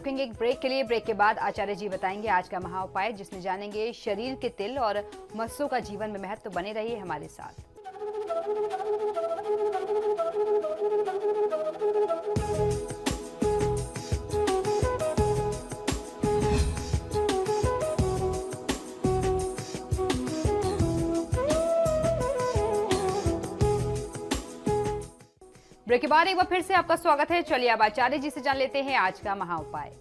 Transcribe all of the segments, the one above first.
रुकेंगे एक ब्रेक के लिए। ब्रेक के बाद आचार्य जी बताएंगे आज का महा उपाय, जिसमें जानेंगे शरीर के तिल और मस्सों का जीवन में महत्व। बने रहिए हमारे साथ। ब्रेक के बाद एक बार फिर से आपका स्वागत है। चलिए अब आचार्य जी से जान लेते हैं आज का महा उपाय।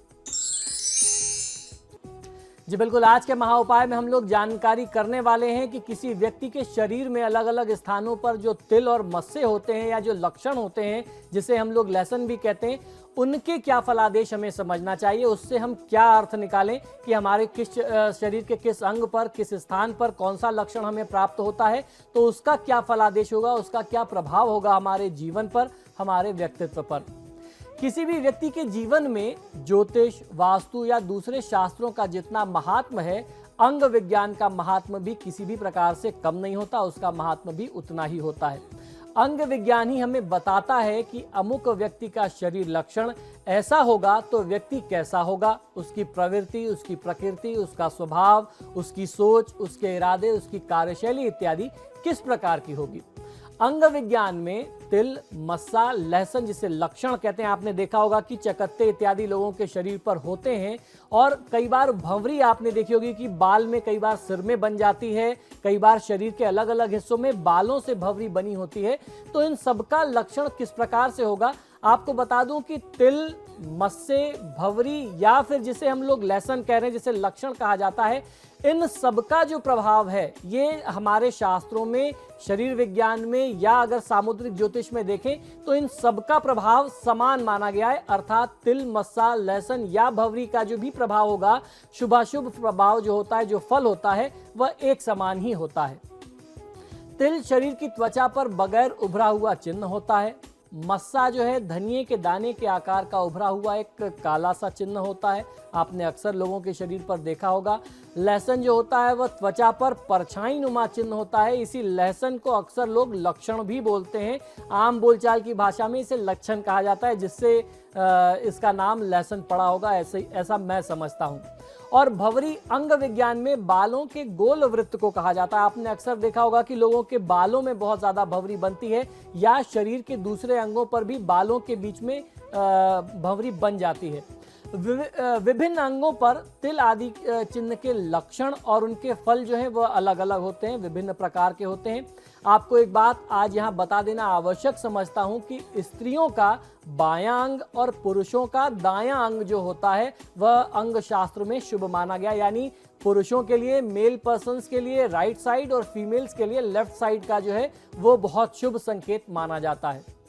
जी बिल्कुल, आज के महा उपाय में हम लोग जानकारी करने वाले हैं कि किसी व्यक्ति के शरीर में अलग अलग स्थानों पर जो तिल और मस्से होते हैं या जो लक्षण होते हैं, जिसे हम लोग लहसन भी कहते हैं, उनके क्या फलादेश हमें समझना चाहिए। उससे हम क्या अर्थ निकालें कि हमारे किस शरीर के किस अंग पर, किस स्थान पर कौन सा लक्षण हमें प्राप्त होता है, तो उसका क्या फलादेश होगा, उसका क्या प्रभाव होगा हमारे जीवन पर, हमारे व्यक्तित्व पर। किसी भी व्यक्ति के जीवन में ज्योतिष, वास्तु या दूसरे शास्त्रों का जितना महात्म है, अंग विज्ञान का महात्म भी किसी भी प्रकार से कम नहीं होता, उसका महात्म भी उतना ही होता है। अंग विज्ञान ही हमें बताता है कि अमुक व्यक्ति का शरीर लक्षण ऐसा होगा तो व्यक्ति कैसा होगा, उसकी प्रवृत्ति, उसकी प्रकृति, उसका स्वभाव, उसकी सोच, उसके इरादे, उसकी कार्यशैली इत्यादि किस प्रकार की होगी। अंग विज्ञान में तिल, मस्सा, लहसन जिसे लक्षण कहते हैं, आपने देखा होगा कि चकत्ते इत्यादि लोगों के शरीर पर होते हैं। और कई बार भंवरी आपने देखी होगी कि बाल में कई बार सिर में बन जाती है, कई बार शरीर के अलग अलग हिस्सों में बालों से भंवरी बनी होती है। तो इन सबका लक्षण किस प्रकार से होगा, आपको बता दूं कि तिल, मस्से, भंवरी या फिर जिसे हम लोग लहसन कह रहे हैं, जिसे लक्षण कहा जाता है, इन सबका जो प्रभाव है ये हमारे शास्त्रों में, शरीर विज्ञान में या अगर सामुद्रिक ज्योतिष में देखें तो इन सबका प्रभाव समान माना गया है। अर्थात तिल, मस्सा, लहसन या भंवरी का जो भी प्रभाव होगा, शुभाशुभ प्रभाव जो होता है, जो फल होता है, वह एक समान ही होता है। तिल शरीर की त्वचा पर बगैर उभरा हुआ चिन्ह होता है। मस्सा जो है धनिये के दाने के आकार का उभरा हुआ एक काला सा चिन्ह होता है, आपने अक्सर लोगों के शरीर पर देखा होगा। लहसन जो होता है वह त्वचा पर परछाई नुमा चिन्ह होता है। इसी लहसन को अक्सर लोग लक्षण भी बोलते हैं। आम बोलचाल की भाषा में इसे लक्षण कहा जाता है, जिससे इसका नाम लहसन पड़ा होगा, ऐसा मैं समझता हूँ। और भंवरी अंग विज्ञान में बालों के गोल वृत्त को कहा जाता है। आपने अक्सर देखा होगा कि लोगों के बालों में बहुत ज्यादा भंवरी बनती है या शरीर के दूसरे अंगों पर भी बालों के बीच में भंवरी बन जाती है। विभिन्न अंगों पर तिल आदि चिन्ह के लक्षण और उनके फल जो है वह अलग अलग होते हैं, विभिन्न प्रकार के होते हैं। आपको एक बात आज यहाँ बता देना आवश्यक समझता हूँ कि स्त्रियों का बायां अंग और पुरुषों का दायां अंग जो होता है वह अंग शास्त्र में शुभ माना गया। यानी पुरुषों के लिए, मेल पर्सन्स के लिए राइट साइड और फीमेल्स के लिए लेफ्ट साइड का जो है वो बहुत शुभ संकेत माना जाता है।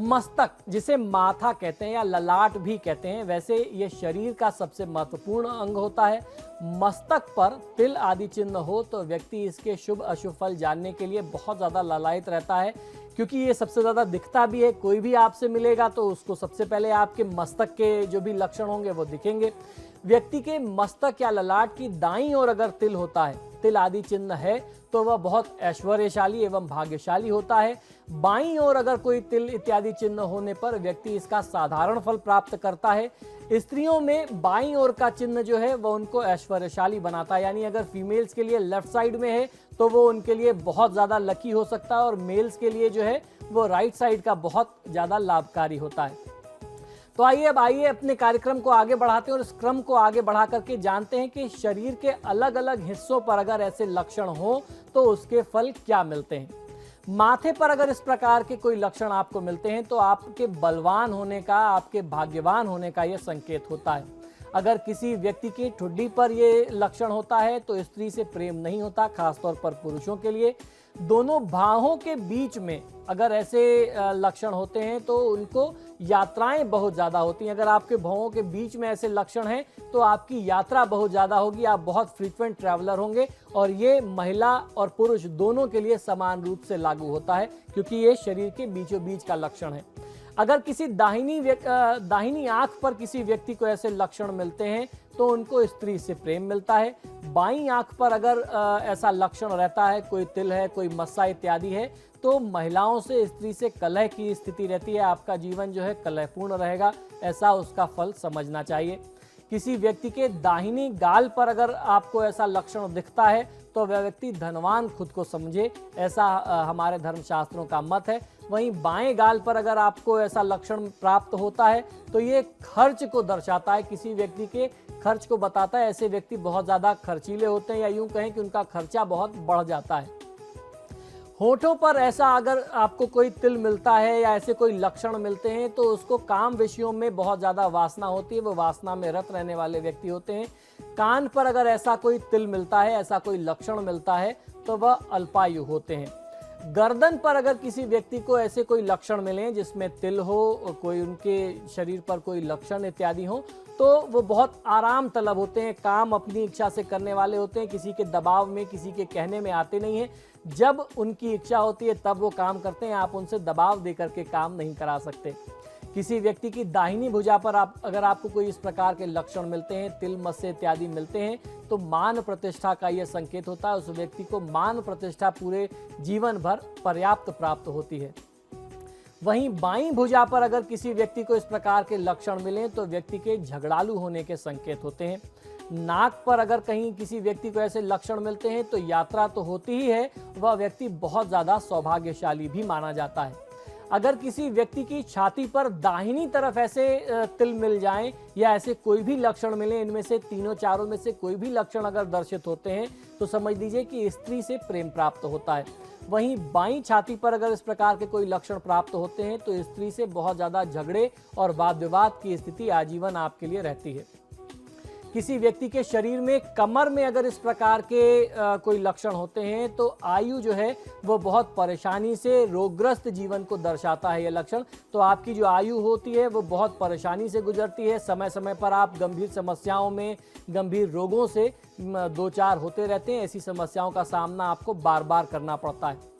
मस्तक जिसे माथा कहते हैं या ललाट भी कहते हैं, वैसे ये शरीर का सबसे महत्वपूर्ण अंग होता है। मस्तक पर तिल आदि चिन्ह हो तो व्यक्ति इसके शुभ अशुभ फल जानने के लिए बहुत ज़्यादा ललायित रहता है, क्योंकि ये सबसे ज़्यादा दिखता भी है। कोई भी आपसे मिलेगा तो उसको सबसे पहले आपके मस्तक के जो भी लक्षण होंगे वो दिखेंगे। व्यक्ति के मस्तक या ललाट की दाईं ओर अगर तिल होता है, तिल आदि चिन्ह है, तो वह बहुत ऐश्वर्यशाली एवं भाग्यशाली होता है। बाईं ओर अगर कोई तिल इत्यादि चिन्ह होने पर व्यक्ति इसका साधारण फल प्राप्त करता है। स्त्रियों में बाईं ओर का चिन्ह जो है वह उनको ऐश्वर्यशाली बनाता है। यानी अगर फीमेल्स के लिए लेफ्ट साइड में है तो वो उनके लिए बहुत ज़्यादा लकी हो सकता है, और मेल्स के लिए जो है वो राइट साइड का बहुत ज़्यादा लाभकारी होता है। तो आइए अपने कार्यक्रम को आगे बढ़ाते हैं और इस क्रम को आगे बढ़ा करके जानते हैं कि शरीर के अलग अलग हिस्सों पर अगर ऐसे लक्षण हो तो उसके फल क्या मिलते हैं। माथे पर अगर इस प्रकार के कोई लक्षण आपको मिलते हैं तो आपके बलवान होने का, आपके भाग्यवान होने का यह संकेत होता है। अगर किसी व्यक्ति की ठुड्डी पर ये लक्षण होता है तो स्त्री से प्रेम नहीं होता, खासतौर पर पुरुषों के लिए। दोनों बाहों के बीच में अगर ऐसे लक्षण होते हैं तो उनको यात्राएं बहुत ज़्यादा होती हैं। अगर आपके भौहों के बीच में ऐसे लक्षण हैं तो आपकी यात्रा बहुत ज़्यादा होगी, आप बहुत फ्रीक्वेंट ट्रैवलर होंगे, और ये महिला और पुरुष दोनों के लिए समान रूप से लागू होता है, क्योंकि ये शरीर के बीचों बीच का लक्षण है। अगर किसी दाहिनी आंख पर किसी व्यक्ति को ऐसे लक्षण मिलते हैं तो उनको स्त्री से प्रेम मिलता है। बाईं आंख पर अगर ऐसा लक्षण रहता है, कोई तिल है, कोई मस्सा इत्यादि है, तो महिलाओं से, स्त्री से कलह की स्थिति रहती है, आपका जीवन जो है कलहपूर्ण रहेगा, ऐसा उसका फल समझना चाहिए। किसी व्यक्ति के दाहिनी गाल पर अगर आपको ऐसा लक्षण दिखता है तो वह व्यक्ति धनवान खुद को समझे, ऐसा हमारे धर्मशास्त्रों का मत है। वहीं बाएं गाल पर अगर आपको ऐसा लक्षण प्राप्त होता है तो ये खर्च को दर्शाता है, किसी व्यक्ति के खर्च को बताता है। ऐसे व्यक्ति बहुत ज़्यादा खर्चीले होते हैं, या यूं कहें कि उनका खर्चा बहुत बढ़ जाता है। होठों पर ऐसा अगर आपको कोई तिल मिलता है या ऐसे कोई लक्षण मिलते हैं तो उसको काम विषयों में बहुत ज़्यादा वासना होती है, वो वासना में रत रहने वाले व्यक्ति होते हैं। कान पर अगर ऐसा कोई तिल मिलता है, ऐसा कोई लक्षण मिलता है तो वह अल्पायु होते हैं। गर्दन पर अगर किसी व्यक्ति को ऐसे कोई लक्षण मिले जिसमें तिल हो, कोई उनके शरीर पर कोई लक्षण इत्यादि हो, तो वो बहुत आराम तलब होते हैं, काम अपनी इच्छा से करने वाले होते हैं, किसी के दबाव में, किसी के कहने में आते नहीं हैं। जब उनकी इच्छा होती है तब वो काम करते हैं, आप उनसे दबाव देकर के काम नहीं करा सकते। किसी व्यक्ति की दाहिनी भुजा पर अगर आपको कोई इस प्रकार के लक्षण मिलते हैं, तिल, मस्से इत्यादि मिलते हैं, तो मान प्रतिष्ठा का यह संकेत होता है। उस व्यक्ति को मान प्रतिष्ठा पूरे जीवन भर पर्याप्त प्राप्त होती है। वहीं बाईं भुजा पर अगर किसी व्यक्ति को इस प्रकार के लक्षण मिलें तो व्यक्ति के झगड़ालू होने के संकेत होते हैं। नाक पर अगर कहीं किसी व्यक्ति को ऐसे लक्षण मिलते हैं तो यात्रा तो होती ही है, वह व्यक्ति बहुत ज़्यादा सौभाग्यशाली भी माना जाता है। अगर किसी व्यक्ति की छाती पर दाहिनी तरफ ऐसे तिल मिल जाएं या ऐसे कोई भी लक्षण मिले, इनमें से तीनों चारों में से कोई भी लक्षण अगर दर्शित होते हैं तो समझ लीजिए कि स्त्री से प्रेम प्राप्त होता है। वहीं बाईं छाती पर अगर इस प्रकार के कोई लक्षण प्राप्त होते हैं तो स्त्री से बहुत ज़्यादा झगड़े और वाद विवाद की स्थिति आजीवन आपके लिए रहती है। किसी व्यक्ति के शरीर में, कमर में अगर इस प्रकार के कोई लक्षण होते हैं तो आयु जो है वो बहुत परेशानी से, रोगग्रस्त जीवन को दर्शाता है यह लक्षण। तो आपकी जो आयु होती है वो बहुत परेशानी से गुजरती है, समय समय पर आप गंभीर समस्याओं में, गंभीर रोगों से दो चार होते रहते हैं। ऐसी समस्याओं का सामना आपको बार बार करना पड़ता है।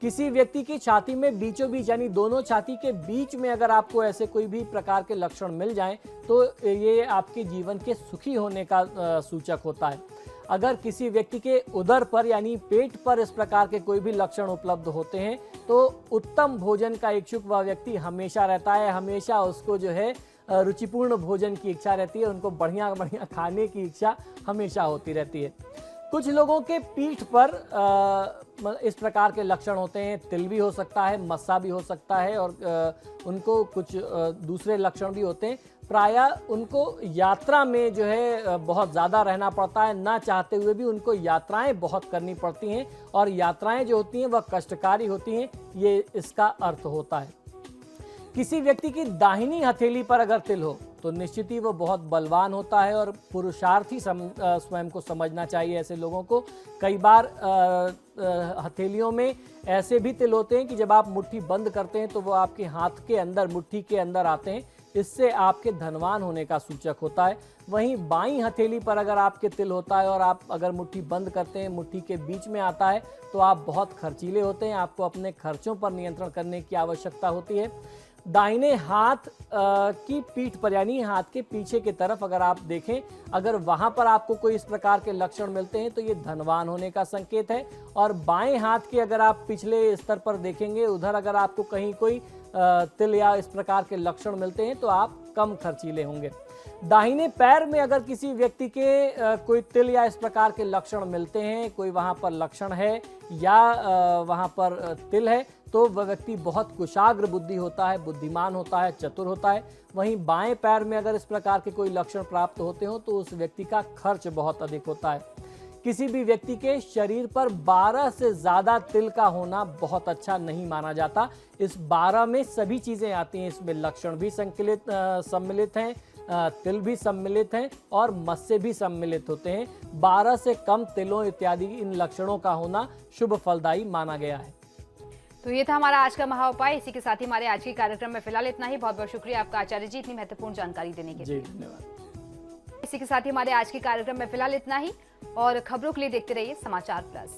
किसी व्यक्ति की छाती में बीचों बीच, यानी दोनों छाती के बीच में अगर आपको ऐसे कोई भी प्रकार के लक्षण मिल जाएं तो ये आपके जीवन के सुखी होने का सूचक होता है। अगर किसी व्यक्ति के उदर पर यानी पेट पर इस प्रकार के कोई भी लक्षण उपलब्ध होते हैं तो उत्तम भोजन का इच्छुक वह व्यक्ति हमेशा रहता है, हमेशा उसको जो है रुचिपूर्ण भोजन की इच्छा रहती है, उनको बढ़िया बढ़िया खाने की इच्छा हमेशा होती रहती है। कुछ लोगों के पीठ पर इस प्रकार के लक्षण होते हैं, तिल भी हो सकता है, मस्सा भी हो सकता है, और उनको कुछ दूसरे लक्षण भी होते हैं। प्रायः उनको यात्रा में जो है बहुत ज़्यादा रहना पड़ता है, ना चाहते हुए भी उनको यात्राएं बहुत करनी पड़ती हैं, और यात्राएं जो होती हैं वह कष्टकारी होती हैं, ये इसका अर्थ होता है। किसी व्यक्ति की दाहिनी हथेली पर अगर तिल हो तो निश्चित ही वो बहुत बलवान होता है, और पुरुषार्थी स्वयं को समझना चाहिए ऐसे लोगों को। कई बार हथेलियों में ऐसे भी तिल होते हैं कि जब आप मुट्ठी बंद करते हैं तो वो आपके हाथ के अंदर, मुट्ठी के अंदर आते हैं, इससे आपके धनवान होने का सूचक होता है। वहीं बाईं हथेली पर अगर आपके तिल होता है और आप अगर मुट्ठी बंद करते हैं, मुट्ठी के बीच में आता है, तो आप बहुत खर्चीले होते हैं, आपको अपने खर्चों पर नियंत्रण करने की आवश्यकता होती है। दाहिने हाथ की पीठ पर, यानी हाथ के पीछे की तरफ अगर आप देखें, अगर वहां पर आपको कोई इस प्रकार के लक्षण मिलते हैं तो ये धनवान होने का संकेत है। और बाएं हाथ के अगर आप पिछले स्तर पर देखेंगे, उधर अगर आपको कहीं कोई तिल या इस प्रकार के लक्षण मिलते हैं तो आप कम खर्चीले होंगे। दाहिने पैर में अगर किसी व्यक्ति के कोई तिल या इस प्रकार के लक्षण मिलते हैं, कोई वहां पर लक्षण है या वहां पर तिल है, तो वह व्यक्ति बहुत कुशाग्र बुद्धि होता है, बुद्धिमान होता है, चतुर होता है। वहीं बाएं पैर में अगर इस प्रकार के कोई लक्षण प्राप्त होते हो तो उस व्यक्ति का खर्च बहुत अधिक होता है। किसी भी व्यक्ति के शरीर पर 12 से ज़्यादा तिल का होना बहुत अच्छा नहीं माना जाता। इस 12 में सभी चीज़ें आती हैं, इसमें लक्षण भी सम्मिलित हैं, तिल भी सम्मिलित हैं और मस्से भी सम्मिलित होते हैं। 12 से कम तिलों इत्यादि इन लक्षणों का होना शुभ फलदायी माना गया है। तो ये था हमारा आज का महाउपाय। इसी के साथ ही हमारे आज के कार्यक्रम में फिलहाल इतना ही। बहुत बहुत शुक्रिया आपका आचार्य जी, इतनी महत्वपूर्ण जानकारी देने के लिए। जी धन्यवाद। इसी के साथ ही हमारे आज के कार्यक्रम में फिलहाल इतना ही, और खबरों के लिए देखते रहिए समाचार प्लस।